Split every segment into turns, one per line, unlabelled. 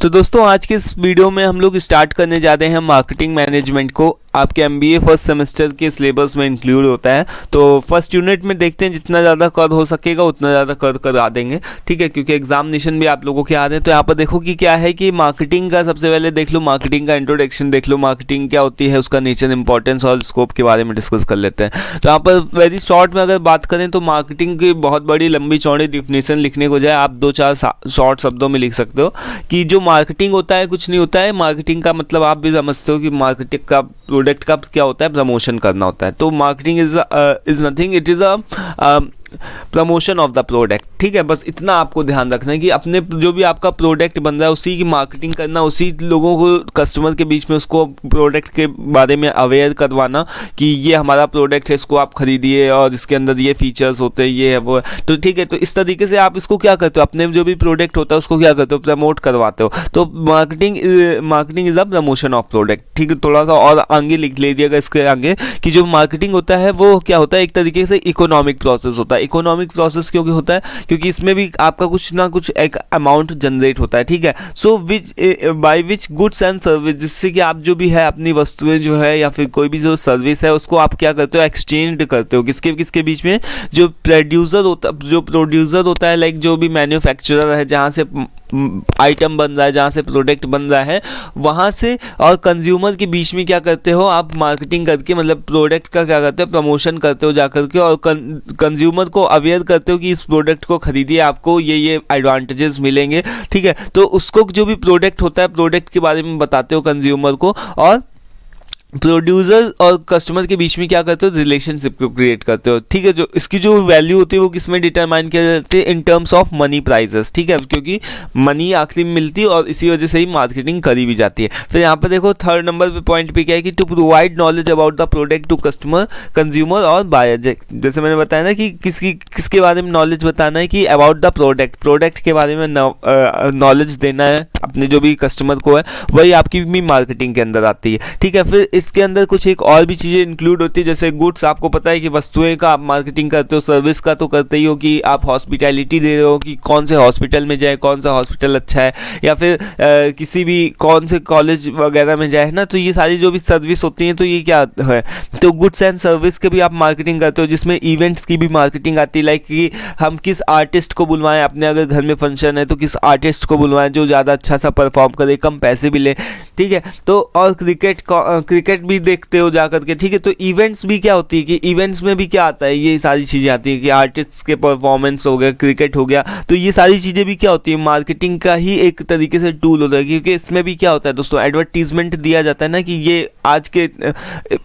तो दोस्तों आज के इस वीडियो में हम लोग स्टार्ट करने जा रहे हैं मार्केटिंग मैनेजमेंट को। आपके एमबीए फर्स्ट सेमेस्टर के सिलेबस में इंक्लूड होता है। तो फर्स्ट यूनिट में देखते हैं जितना ज़्यादा कर हो सकेगा उतना ज़्यादा करा देंगे, ठीक है, क्योंकि एग्जामिनेशन भी आप लोगों के आ रहे हैं। तो यहाँ पर देखो कि क्या है कि मार्केटिंग का सबसे पहले देख लो, मार्केटिंग का इंट्रोडक्शन देख लो, मार्केटिंग क्या होती है, उसका नेचर, इंपॉर्टेंस और स्कोप के बारे में डिस्कस कर लेते हैं। तो यहाँ पर वेरी शॉर्ट में अगर बात करें तो मार्केटिंग की बहुत बड़ी लंबी चौड़ी डिफिनेशन लिखने को जाए आप 2-4 शॉर्ट शब्दों में लिख सकते हो कि जो मार्केटिंग होता है कुछ नहीं होता है। मार्केटिंग का मतलब आप भी समझते हो कि मार्केटिंग का प्रोडक्ट का क्या होता है, प्रमोशन करना होता है। तो marketing is nothing, it is a promotion of the product, ठीक है। बस इतना आपको ध्यान रखना है कि अपने जो भी आपका प्रोडक्ट बन रहा है उसी की मार्केटिंग करना, उसी लोगों को कस्टमर के बीच में उसको प्रोडक्ट के बारे में अवेयर करवाना कि ये हमारा प्रोडक्ट है, इसको आप खरीदिए और इसके अंदर ये फीचर्स होते हैं, ये है वो है। तो ठीक है, तो इस तरीके से आप इसको क्या करते हो, अपने जो भी प्रोडक्ट होता है उसको क्या करते हो, प्रमोट करवाते हो। तो marketing is a promotion of product, ठीक है। थोड़ा सा और आगे लिख लीजिएगा इसके आगे कि जो मार्केटिंग होता है वो क्या होता है, एक तरीके से इकोनॉमिक प्रोसेस होता है। इकोनॉमिक प्रोसेस क्योंकि होता है क्योंकि इसमें भी आपका कुछ ना कुछ एक अमाउंट जनरेट होता है, ठीक है। So by which goods and service, जिससे कि आप जो भी है अपनी वस्तुएं जो है या फिर कोई भी जो सर्विस है उसको आप क्या करते हो, एक्सचेंज करते हो किसके किसके बीच में, जो प्रोड्यूसर होता है, लाइक जो भी मैन्युफैक्चरर है जहाँ से आइटम बन रहा है, जहाँ से प्रोडक्ट बन रहा है वहाँ से, और कंज्यूमर के बीच में क्या करते हो आप, मार्केटिंग करके मतलब प्रोडक्ट का क्या करते हो, प्रमोशन करते हो जाकर के, और कंज्यूमर को अवेयर करते हो कि इस प्रोडक्ट को खरीदिए, आपको ये एडवांटेजेस मिलेंगे, ठीक है। तो उसको जो भी प्रोडक्ट होता है प्रोडक्ट के बारे में बताते हो कंज्यूमर को, और प्रोड्यूसर और कस्टमर के बीच में क्या करते हो, रिलेशनशिप को क्रिएट करते हो, ठीक है। जो इसकी जो वैल्यू होती है वो किसमें डिटरमाइन किया जाती है, in terms of money prices, ठीक है, क्योंकि मनी आखिरी में मिलती है और इसी वजह से ही मार्केटिंग करी भी जाती है। फिर यहाँ पर देखो थर्ड नंबर पे पॉइंट पे क्या है कि to provide knowledge about the product to customer, consumer और बायर। जैसे मैंने बताया ना कि किसके बारे में नॉलेज बताना है, कि अबाउट द प्रोडक्ट के बारे में नॉलेज देना है अपने जो भी कस्टमर को है, वही आपकी भी मार्केटिंग के अंदर आती है, ठीक है। फिर इसके अंदर कुछ एक और भी चीज़ें इंक्लूड होती है, जैसे गुड्स, आपको पता है कि वस्तुएं का आप मार्केटिंग करते हो, सर्विस का तो करते ही हो कि आप हॉस्पिटैलिटी दे रहे हो कि कौन से हॉस्पिटल में जाए, कौन सा हॉस्पिटल अच्छा है, या फिर किसी भी कौन से कॉलेज वगैरह में जाए ना, तो ये सारी जो भी सर्विस होती हैं तो ये क्या है, तो गुड्स एंड सर्विस के भी आप मार्केटिंग करते हो, जिसमें इवेंट्स की भी मार्केटिंग आती है, लाइक कि हम किस आर्टिस्ट को बुलवाएं, अपने अगर घर में फंक्शन है तो किस आर्टिस्ट को बुलवाएं जो ज़्यादा अच्छा सा परफॉर्म करे, कम पैसे भी ले, ठीक है। तो और क्रिकेट भी देखते हो जाकर के, ठीक है। तो इवेंट्स भी क्या होती है कि इवेंट्स में भी क्या आता है, ये सारी चीज़ें आती है कि आर्टिस्ट के परफॉर्मेंस हो गया, क्रिकेट हो गया, तो ये सारी चीज़ें भी क्या होती है, मार्केटिंग का ही एक तरीके से टूल होता है। क्योंकि इसमें भी क्या होता है दोस्तों, एडवर्टीजमेंट दिया जाता है ना कि ये आज के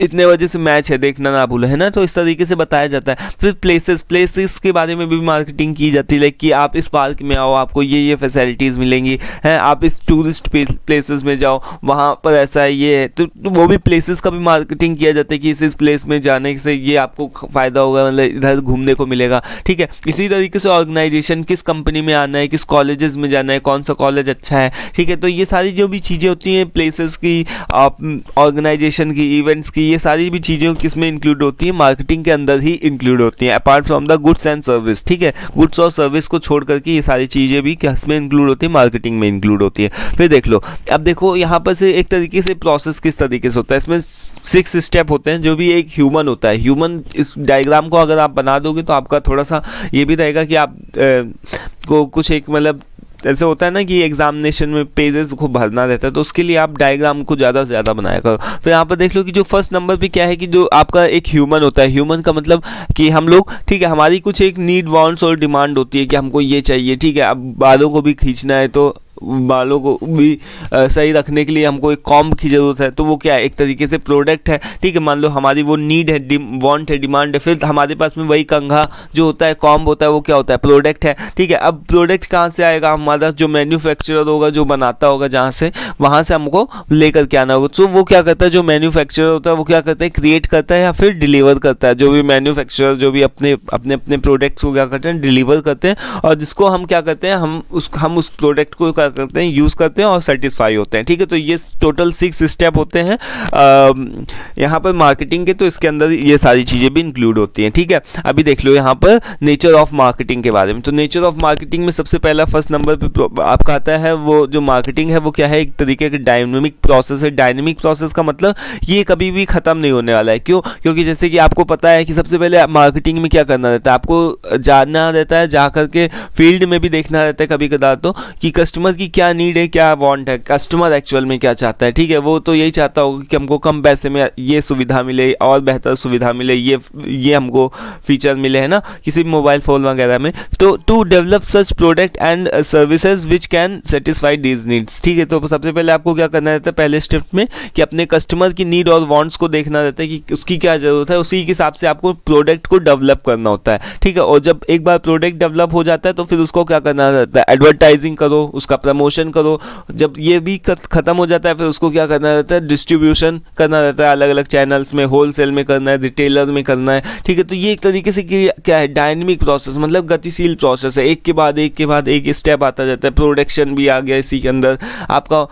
इतने बजे से मैच है, देखना ना भूलें, है ना, तो इस तरीके से बताया जाता है। फिर प्लेसेस के बारे में भी मार्केटिंग की जाती है, लाइक कि आप इस पार्क में आओ, आपको ये फैसिलिटीज़ मिलेंगी हैं, आप इस टूरिस्ट प्लेसेस में जाओ, वहाँ पर ऐसा है, ये है, तो वो भी प्लेसेस का भी मार्केटिंग किया जाता है कि इस प्लेस में जाने से ये आपको फ़ायदा होगा, मतलब इधर घूमने को मिलेगा, ठीक है। इसी तरीके से ऑर्गेनाइजेशन, किस कंपनी में आना है, किस कॉलेजेस में जाना है, कौन सा कॉलेज अच्छा है, ठीक है। तो ये सारी जो भी चीज़ें होती हैं प्लेसेस की, ऑर्गेनाइजेशन की, इवेंट्स की, ये सारी भी चीज़ें किसमें इंक्लूड होती हैं, मार्केटिंग के अंदर ही इंक्लूड होती हैं, apart from the goods and service, ठीक है। गुड्स और सर्विस को छोड़ करके ये सारी चीज़ें भी किसमें इंक्लूड होती है, मार्केटिंग में इंक्लूड होती है। फिर देख लो, अब देखो यहाँ पर से एक तरीके से प्रोसेस किस तरीके से होता है, इसमें 6 स्टेप होते हैं। जो भी एक ह्यूमन होता है, ह्यूमन, इस डायग्राम को अगर आप बना दोगे तो आपका थोड़ा सा ये भी रहेगा कि आप को कुछ एक मतलब ऐसे होता है ना कि एग्जामिनेशन में पेजेस को भरना रहता है, तो उसके लिए आप डायग्राम को ज़्यादा से ज़्यादा बनाया करो। तो यहाँ पर देख लो कि जो फर्स्ट नंबर पे क्या है कि जो आपका एक ह्यूमन होता है, ह्यूमन का मतलब कि हम लोग, ठीक है, हमारी कुछ एक नीड, वांट्स और डिमांड होती है कि हमको ये चाहिए, ठीक है। अब बालों को भी खींचना है तो बालों को भी सही रखने के लिए हमको एक कॉम्ब की ज़रूरत है, तो वो क्या है, एक तरीके से प्रोडक्ट है, ठीक है। मान लो हमारी वो नीड है, वांट है, डिमांड है, फिर हमारे पास में वही कंघा जो होता है, कॉम्ब होता है, वो क्या होता है, प्रोडक्ट है, ठीक है। अब प्रोडक्ट कहाँ से आएगा, हमारा जो मैन्युफैक्चरर होगा, जो बनाता होगा जहाँ से, वहाँ से हमको लेकर के आना होगा। तो वो क्या करता है, जो मैन्युफैक्चरर होता है वो क्या करता है, क्रिएट करता है या फिर डिलीवर करता है। जो भी मैन्युफैक्चरर जो भी अपने प्रोडक्ट्स को क्या करते हैं, डिलीवर करते हैं, और जिसको हम क्या करते हैं, हम उस प्रोडक्ट को क्या करते हैं, यूज़ करते हैं और सेटिस्फाई होते हैं। ठीक है, तो ये टोटल 6 स्टेप होते हैं यहाँ पर मार्केटिंग के, तो इसके अंदर ये सारी चीज़ें भी इंक्लूड होती हैं। ठीक है, अभी देख लो यहाँ पर नेचर ऑफ मार्केटिंग के बारे में। तो नेचर ऑफ मार्केटिंग में सबसे पहला फर्स्ट नंबर पे आपका आता है वो जो मार्केटिंग है वो क्या है, एक तरीके का डायनेमिक प्रोसेस है। डायनेमिक प्रोसेस का मतलब ये कभी भी ख़त्म नहीं होने वाला है। क्यों? क्योंकि जैसे कि आपको पता है कि सबसे पहले मार्केटिंग में क्या करना रहता है, आपको जानना रहता है, जा करके फील्ड में भी देखना रहता है कभी कदार तो, कि कस्टमर की क्या नीड है, क्या वांट है, कस्टमर एक्चुअल में क्या चाहता है। ठीक है, वो तो यही चाहता होगा कि हमको कम पैसे में ये सुविधा मिले और बेहतर सुविधा मिले, ये हमको फीचर मिले, है ना, किसी भी मोबाइल फ़ोन वगैरह में। तो to develop such product and services which can satisfy these needs. ठीक है, तो सबसे पहले आपको क्या करना रहता है पहले स्टेप में, कि अपने कस्टमर की नीड और वांट्स को देखना रहता है कि उसकी क्या ज़रूरत है, उसी के हिसाब से आपको प्रोडक्ट को डेवलप करना होता है। ठीक है, और जब एक बार प्रोडक्ट डेवलप हो जाता है तो फिर उसको क्या करना रहता है, एडवर्टाइजिंग करो, उसका प्रमोशन करो। जब ये भी ख़त्म हो जाता है फिर उसको क्या करना रहता है, डिस्ट्रीब्यूशन करना रहता है, अलग अलग चैनल्स में, होलसेल में करना है, रिटेलर्स में करना है। ठीक है, तो ये एक तरीके से क्या है, डायनेमिक प्रोसेस, मतलब गतिशील प्रोसेस है, एक के बाद एक स्टेप आता जाता है। प्रोडक्शन भी आ गया इसी के अंदर आपका,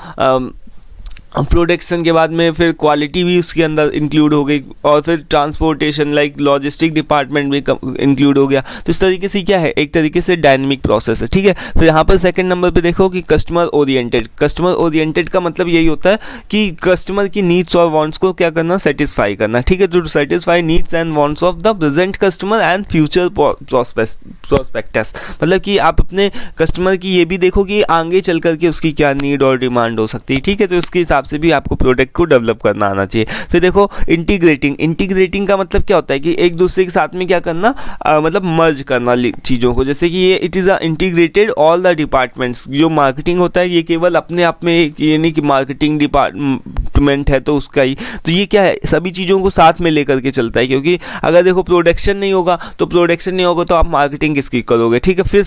प्रोडक्शन के बाद में फिर क्वालिटी भी उसके अंदर इंक्लूड हो गई, और फिर ट्रांसपोर्टेशन लाइक लॉजिस्टिक डिपार्टमेंट भी इंक्लूड हो गया। तो इस तरीके से क्या है, एक तरीके से डायनेमिक प्रोसेस है। ठीक है, फिर यहाँ पर सेकंड नंबर पे देखो कि कस्टमर ओरिएंटेड। कस्टमर ओरिएंटेड का मतलब यही होता है कि कस्टमर की नीड्स और वांट्स को क्या करना, सेटिस्फाई करना। ठीक है, to satisfy needs and wants of the present customer and future prospects, मतलब कि आप अपने कस्टमर की ये भी देखो कि आगे चल करके उसकी क्या नीड और डिमांड हो सकती है। ठीक है, तो उसके हिसाब से भी आपको प्रोडक्ट को डेवलप करना आना चाहिए। फिर देखो इंटीग्रेटिंग का मतलब क्या होता है कि एक दूसरे के साथ में क्या करना, मतलब मर्ज करना चीज़ों को। जैसे कि ये it is a integrated all the departments. जो मार्केटिंग होता है ये केवल अपने आप में ये नहीं कि मार्केटिंग डिपार्टमेंट है तो उसका ही, तो ये क्या है, सभी चीज़ों को साथ में लेकर के चलता है। क्योंकि अगर देखो प्रोडक्शन नहीं होगा तो आप मार्केटिंग किसकी करोगे। ठीक है, फिर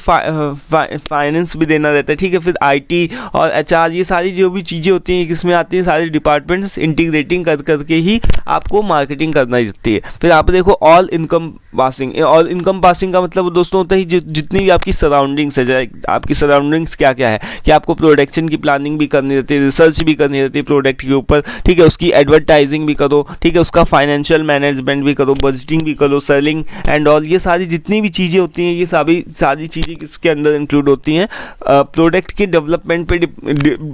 फाइनेंस भी देना रहता है। ठीक है, फिर IT और HR, ये सारी जो भी चीज़ें होती हैं किसमें आती हैं, सारे डिपार्टमेंट्स इंटीग्रेटिंग करके ही आपको मार्केटिंग करना रहती है। फिर आप देखो ऑल इनकम पासिंग का मतलब दोस्तों होता है जितनी भी आपकी सराउंडिंग्स है, आपकी सराउंडिंग्स क्या क्या है, कि आपको प्रोडक्शन की प्लानिंग भी करनी रहती है, रिसर्च भी करनी रहती है प्रोडक्ट के ऊपर। ठीक है, उसकी एडवर्टाइजिंग भी करो। ठीक है, उसका फाइनेंशियल मैनेजमेंट भी करो, बजटिंग भी करो, सेलिंग एंड ऑल, ये सारी जितनी भी चीज़ें होती हैं ये सारी चीज़ें किसके अंदर इंक्लूड होती हैं, प्रोडक्ट के डेवलपमेंट पे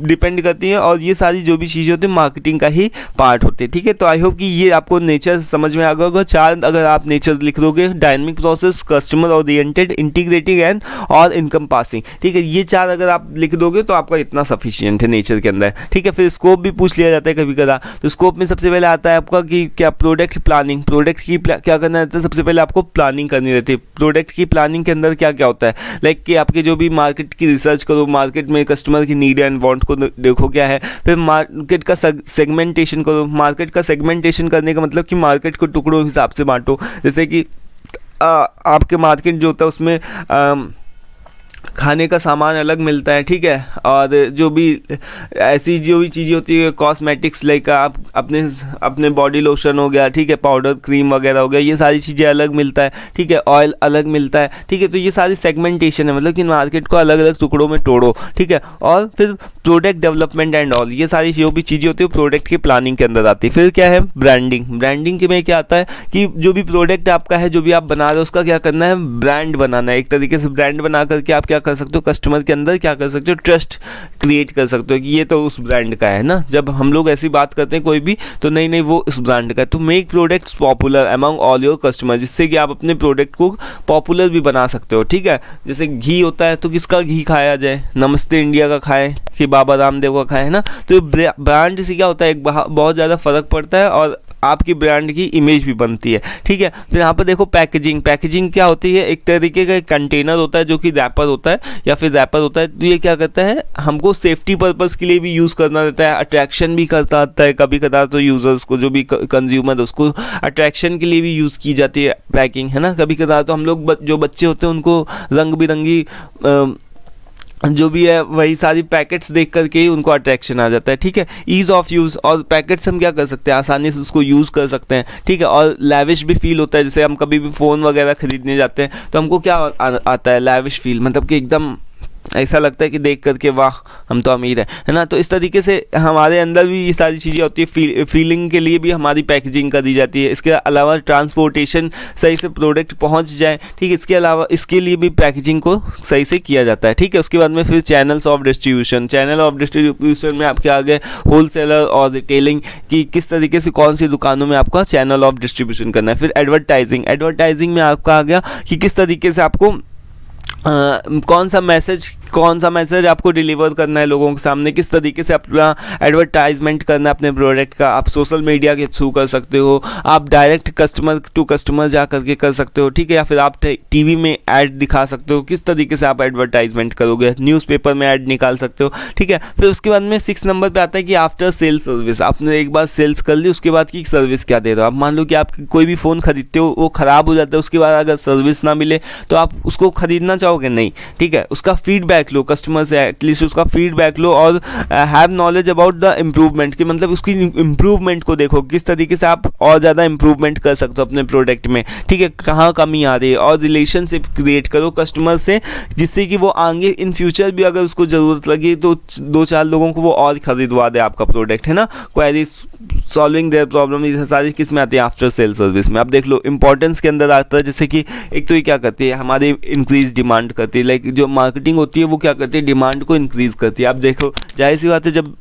डिपेंड करती हैं, और ये सारी जो भी चीज़ें होती हैं मार्केटिंग का ही पार्ट होते हैं। ठीक है, तो आई होप कि ये आपको नेचर समझ में आ गया होगा। 4 अगर आप नेचर लिख दोगे, dynamic process, customer oriented, integrating and और इनकम पासिंग। ठीक है, ये 4 अगर आप लिख दोगे तो आपका इतना सफिशिएंट है नेचर के अंदर। ठीक है, फिर स्कोप भी पूछ लिया जाता है कभी कदा, तो स्कोप में सबसे पहले आता है आपका कि क्या प्रोडक्ट प्लानिंग, प्रोडक्ट की क्या करना रहता है, सबसे पहले आपको प्लानिंग करनी रहती है। प्रोडक्ट की प्लानिंग के अंदर क्या क्या होता है, लाइक कि आपके जो भी मार्केट की रिसर्च करो, मार्केट में कस्टमर की नीड एंड वांट को देखो क्या है। फिर मार्केट का सेगमेंटेशन करो। मार्केट का सेगमेंटेशन करने का मतलब कि मार्केट को टुकड़ों हिसाब से बांटो। जैसे कि आपके मार्केट जो होता है उसमें खाने का सामान अलग मिलता है। ठीक है, और जो भी ऐसी जो भी चीज़ें होती है, कॉस्मेटिक्स लाइक आप अपने बॉडी लोशन हो गया, ठीक है, पाउडर क्रीम वगैरह हो गया, ये सारी चीज़ें अलग मिलता है। ठीक है, ऑयल अलग मिलता है। ठीक है, तो ये सारी सेगमेंटेशन है, मतलब कि मार्केट को अलग अलग टुकड़ों में तोड़ो। ठीक है, और फिर प्रोडक्ट डेवलपमेंट एंड ऑल, ये सारी जो भी चीज़ें होती है प्रोडक्ट की प्लानिंग के अंदर आती है। फिर क्या है, ब्रांडिंग में क्या आता है कि जो भी प्रोडक्ट आपका है, जो भी आप बना रहे हो, उसका क्या करना है, ब्रांड बनाना है। एक तरीके से ब्रांड बना करके आप क्या कर सकते हो, कस्टमर के अंदर क्या कर सकते हो, ट्रस्ट क्रिएट कर सकते हो कि ये तो उस ब्रांड का है ना। जब हम लोग ऐसी बात करते हैं कोई भी, तो नहीं वो इस ब्रांड का है। तो make products popular among all your customer, जिससे कि आप अपने प्रोडक्ट को पॉपुलर भी बना सकते हो। ठीक है, जैसे घी होता है तो किसका घी खाया जाए, नमस्ते इंडिया का खाए कि बाबा रामदेव का खाए, है ना। तो ब्रांड से क्या होता है, एक बहुत ज़्यादा फर्क पड़ता है और आपकी ब्रांड की इमेज भी बनती है। ठीक है, फिर यहाँ पर देखो पैकेजिंग क्या होती है, एक तरीके का कंटेनर होता है जो कि रैपर होता है या फिर रैपर होता है। तो ये क्या करता है, हमको सेफ्टी पर्पस के लिए भी यूज़ करना रहता है, अट्रैक्शन भी करता आता है कभी कदार, तो यूज़र्स को, जो भी कंज्यूमर उसको अट्रैक्शन के लिए भी यूज़ की जाती है पैकिंग, है ना। कभी कदार तो हम लोग जो बच्चे होते हैं उनको रंग बिरंगी जो भी है वही सारी पैकेट्स देख करके ही उनको अट्रैक्शन आ जाता है। ठीक है, ईज़ ऑफ यूज़, और पैकेट्स हम क्या कर सकते हैं, आसानी से उसको यूज़ कर सकते हैं। ठीक है, और लैविश भी फील होता है। जैसे हम कभी भी फ़ोन वगैरह ख़रीदने जाते हैं तो हमको क्या आता है, लैविश फील, मतलब कि एकदम ऐसा लगता है कि देख करके वाह हम तो अमीर है ना। तो इस तरीके से हमारे अंदर भी ये सारी चीज़ें होती है। फीलिंग के लिए भी हमारी पैकेजिंग कर दी जाती है। इसके अलावा ट्रांसपोर्टेशन सही से प्रोडक्ट पहुंच जाए, ठीक है, इसके अलावा इसके लिए भी पैकेजिंग को सही से किया जाता है, ठीक है। उसके बाद में फिर चैनल्स ऑफ डिस्ट्रीब्यूशन में आपके आगे होलसेलर और रिटेलिंग की किस तरीके से कौन सी दुकानों में आपका चैनल ऑफ डिस्ट्रीब्यूशन करना है। फिर एडवर्टाइजिंग में आपका आ गया कि किस तरीके से आपको कौन सा मैसेज आपको डिलीवर करना है लोगों के सामने, किस तरीके से अपना एडवर्टाइजमेंट करना है अपने प्रोडक्ट का। आप सोशल मीडिया के थ्रू कर सकते हो, आप डायरेक्ट कस्टमर टू कस्टमर जा करके कर सकते हो, ठीक है, या फिर आप टीवी में ऐड दिखा सकते हो, किस तरीके से आप एडवर्टाइजमेंट करोगे, न्यूज़पेपर में ऐड निकाल सकते हो, ठीक है। फिर उसके बाद में 6 नंबर पे आता है कि आफ्टर सेल सर्विस, आपने एक बार सेल्स कर ली, उसके बाद की सर्विस क्या दे रहे हो। आप मान लो कि आप कोई भी फ़ोन खरीदते हो, वो ख़राब हो जाता है, उसके बाद अगर सर्विस ना मिले तो आप उसको खरीदना चाहोगे नहीं, ठीक है। उसका फीडबैक लो, कस्टमर से एटलीस्ट उसका फीडबैक लो और have knowledge about the improvement, कि मतलब उसकी इम्प्रूवमेंट को देखो, किस तरीके से आप और ज़्यादा इम्प्रूवमेंट कर सकते हो अपने प्रोडक्ट में, ठीक है, कहाँ कमी आ रही है। और रिलेशनशिप क्रिएट करो कस्टमर से, जिससे कि वो आगे इन फ्यूचर भी अगर उसको ज़रूरत लगी तो 2-4 लोगों को वो और खरीदवा दे आपका प्रोडक्ट, है ना। क्वेरी सॉल्विंग देयर प्रॉब्लम, ये सारी किस में आती है, आफ्टर सेल सर्विस में। आप देख लो इंपॉर्टेंस के अंदर आता है, जैसे कि एक तो ये क्या करती है, हमारी इंक्रीज डिमांड करती है। लाइक जो मार्केटिंग होती है वो क्या करती है, डिमांड को इंक्रीज़ करती है। आप देखो जाहिर सी बात है, जब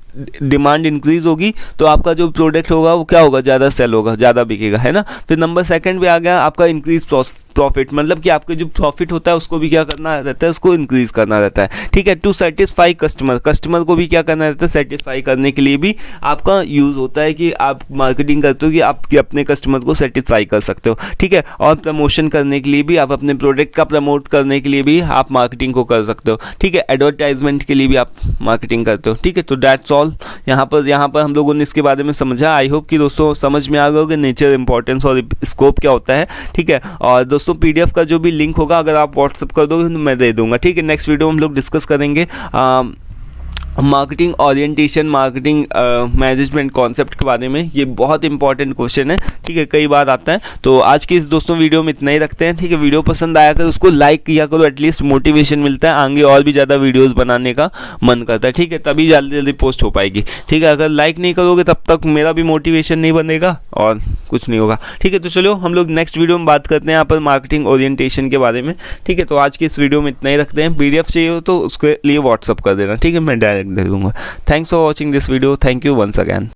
डिमांड इंक्रीज होगी तो आपका जो प्रोडक्ट होगा वो क्या होगा, ज़्यादा सेल होगा, ज़्यादा बिकेगा, है ना। फिर नंबर 2 पे आ गया आपका इंक्रीज प्रॉफिट, मतलब कि आपके जो प्रॉफिट होता है उसको भी क्या करना रहता है, उसको इंक्रीज करना रहता है, ठीक है। टू सेटिस्फाई कस्टमर को भी क्या करना रहता है, सेटिस्फाई करने के लिए भी आपका यूज़ होता है कि आप मार्केटिंग करते हो कि आप अपने कस्टमर को सेटिस्फाई कर सकते हो, ठीक है। और प्रमोशन करने के लिए भी, आप अपने प्रोडक्ट का प्रमोट करने के लिए भी आप मार्केटिंग को कर सकते हो, ठीक है। एडवर्टाइजमेंट के लिए भी आप मार्केटिंग करते हो, ठीक है। तो दैट्स ऑल, यहाँ पर हम लोगों ने इसके बारे में समझा। आई होप कि दोस्तों समझ में आ गया होगा नेचर, इंपॉर्टेंस और स्कोप क्या होता है, ठीक है। और दोस्तों PDF का जो भी लिंक होगा अगर आप व्हाट्सअप कर दोगे तो मैं दे दूंगा, ठीक है। नेक्स्ट वीडियो में हम लोग डिस्कस करेंगे marketing orientation, marketing management concept के बारे में। ये बहुत इंपॉर्टेंट क्वेश्चन है, ठीक है, कई बार आता है। तो आज की इस दोस्तों वीडियो में इतना ही रखते हैं, ठीक है। वीडियो पसंद आया कर उसको लाइक किया करो, एटलीस्ट मोटिवेशन मिलता है, आगे और भी ज़्यादा वीडियोस बनाने का मन करता है, ठीक है, तभी जल्दी जल्दी पोस्ट हो पाएगी, ठीक है। अगर लाइक नहीं करोगे तब तक मेरा भी मोटिवेशन नहीं बनेगा और कुछ नहीं होगा, ठीक है। तो चलो हम लोग नेक्स्ट वीडियो में बात करते हैं यहाँ पर मार्केटिंग ओरिएंटेशन के बारे में, ठीक है। तो आज की इस वीडियो में इतना ही रखते हैं। PDF चाहिए हो तो उसके लिए व्हाट्सअप कर देना, ठीक है, मैं डायरेक्ट दे दूंगा। Thanks for watching this video, thank you once again.